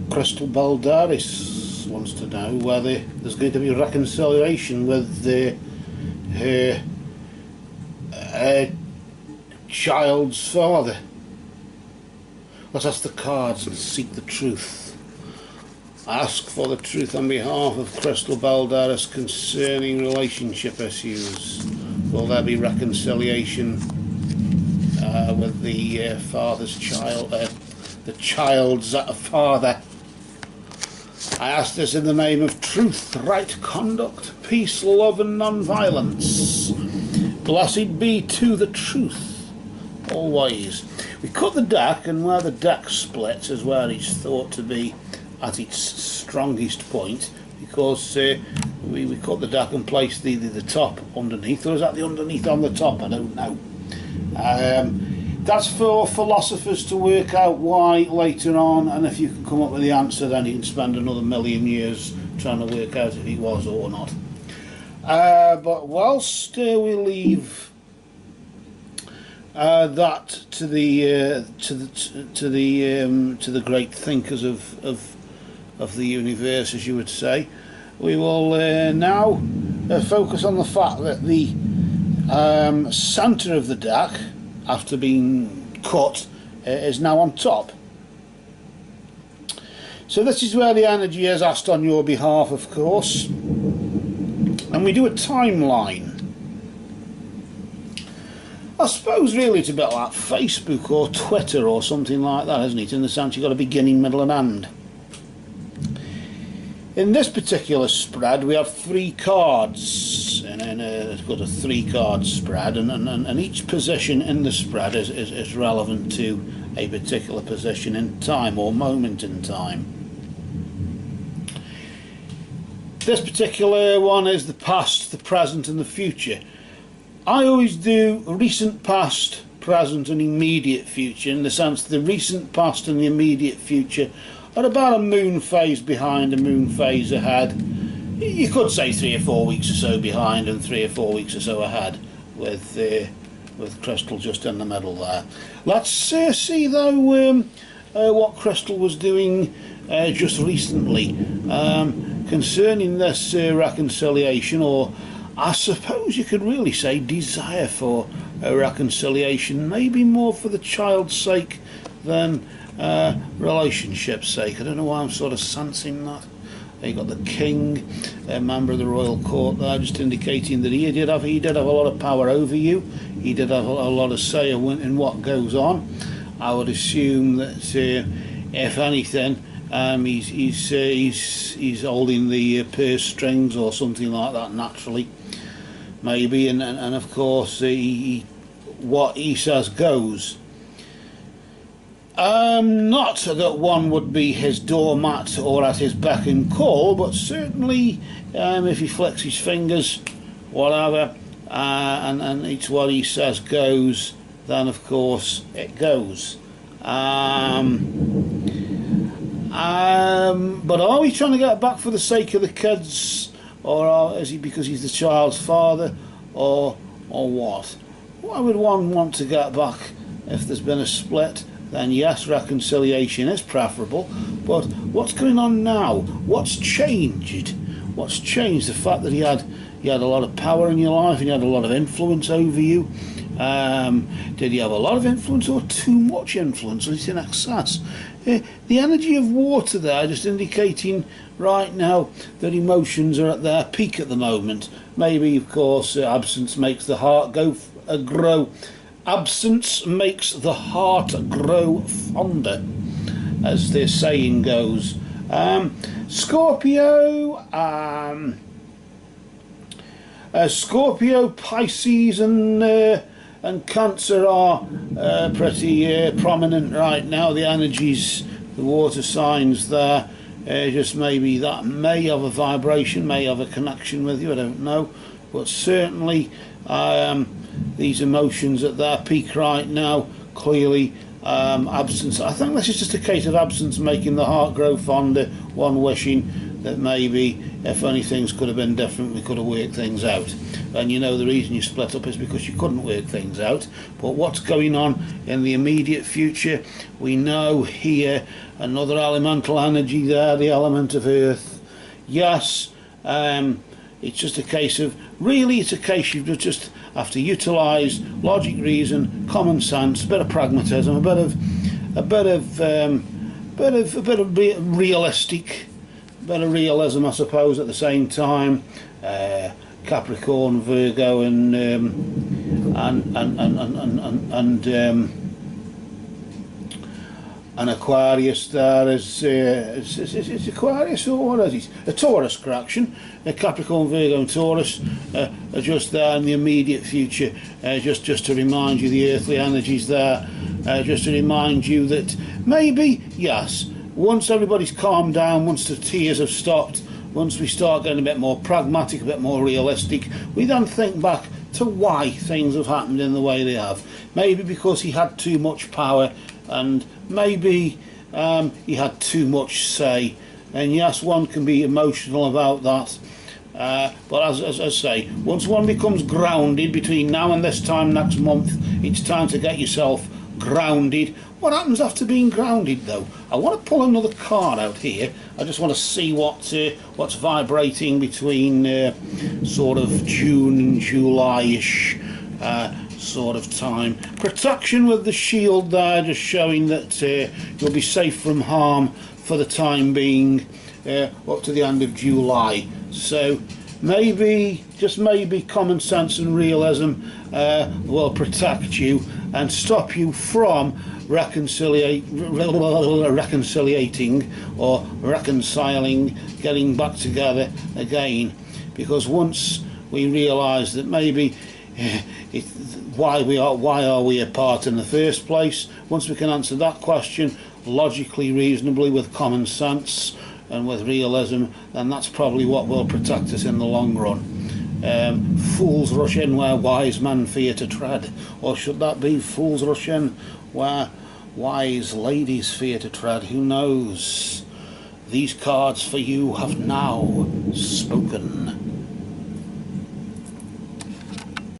Krystal Balderas wants to know whether there's going to be reconciliation with her child's father. Let's ask the cards and seek the truth. Ask for the truth on behalf of Krystal Balderas concerning relationship issues. Will there be reconciliation with the father's child, the child's father? I ask this in the name of truth, right conduct, peace, love and non-violence. Blessed be to the truth, always. We cut the deck, and where the deck splits is where it's thought to be at its strongest point, because we cut the deck and placed the top underneath. Or is that the underneath on the top? I don't know. That's for philosophers to work out why later on, and if you can come up with the answer, then you can spend another million years trying to work out if he was or not. But whilst we leave that to the great thinkers of the universe, as you would say, we will now focus on the fact that the centre of the deck, after being cut, is now on top. So this is where the energy is asked on your behalf, of course, and we do a timeline. I suppose really it's a bit like Facebook or Twitter or something like that, isn't it? In the sense you've got a beginning, middle and end. In this particular spread we have 3 cards, and it's got a 3-card spread, and each position in the spread is relevant to a particular position in time or moment in time. This particular one is the past, the present and the future. I always do recent past, present and immediate future, in the sense the recent past and the immediate future are about a moon phase behind, a moon phase ahead. You could say 3 or 4 weeks or so behind and 3 or 4 weeks or so ahead, with Krystal just in the middle there. Let's see though what Krystal was doing just recently concerning this reconciliation, or I suppose you could really say desire for a reconciliation, maybe more for the child's sake than relationship's sake. I don't know why I'm sort of sensing that. You got the king, a member of the royal court there, just indicating that he did have a lot of power over you. He did have a lot of say in what goes on. I would assume that if anything, he's holding the purse strings or something like that naturally, maybe, and of course what he says goes. Not that one would be his doormat or at his beck and call, but certainly if he flicks his fingers, whatever, and it's what he says goes, then of course it goes. But are we trying to get back for the sake of the kids, or is he because he's the child's father, or what? Why would one want to get back if there's been a split? Then yes, reconciliation is preferable, but what's going on now? What's changed? What's changed? The fact that he had a lot of power in your life and he had a lot of influence over you. Did he have a lot of influence or too much influence? Was it in excess? The energy of water there just indicating right now that emotions are at their peak at the moment. Maybe, of course, absence makes the heart grow. Absence makes the heart grow fonder, as the saying goes. Scorpio, Pisces and Cancer are pretty prominent right now. The energies, the water signs there, just maybe that may have a vibration, may have a connection with you, I don't know, but certainly these emotions at their peak right now, clearly absence. I think this is just a case of absence making the heart grow fonder, one wishing that maybe if only things could have been different, we could have worked things out. And you know the reason you split up is because you couldn't work things out. But what's going on in the immediate future, we know here another elemental energy there, the element of earth. Yes, it's just a case of, really it's a case you just have to utilise logic, reason, common sense, a bit of pragmatism, a bit of realistic, a bit of realism, I suppose, at the same time. Capricorn, Virgo, and Aquarius. There is Aquarius, or what is it? A Taurus, correction. Capricorn, Virgo, and Taurus are just there in the immediate future. Just to remind you, the earthly energies there. Just to remind you that maybe, yes, once everybody's calmed down, once the tears have stopped, once we start getting a bit more pragmatic, a bit more realistic, we then think back to why things have happened in the way they have. Maybe because he had too much power, and maybe he had too much say. And yes, one can be emotional about that. But as I say, once one becomes grounded between now and this time next month, it's time to get yourself grounded. What happens after being grounded, though? I want to pull another card out here. I just want to see what's vibrating between sort of June and July-ish sort of time. Protection with the shield there, just showing that you'll be safe from harm for the time being, up to the end of July. So maybe, just maybe, common sense and realism will protect you and stop you from reconciliating or reconciling, getting back together again. Because once we realise that maybe why are we apart in the first place, once we can answer that question logically, reasonably, with common sense and with realism, then that's probably what will protect us in the long run. Fools rush in where wise men fear to tread, or should that be fools rush in where wise ladies fear to tread? Who knows? These cards for you have now spoken.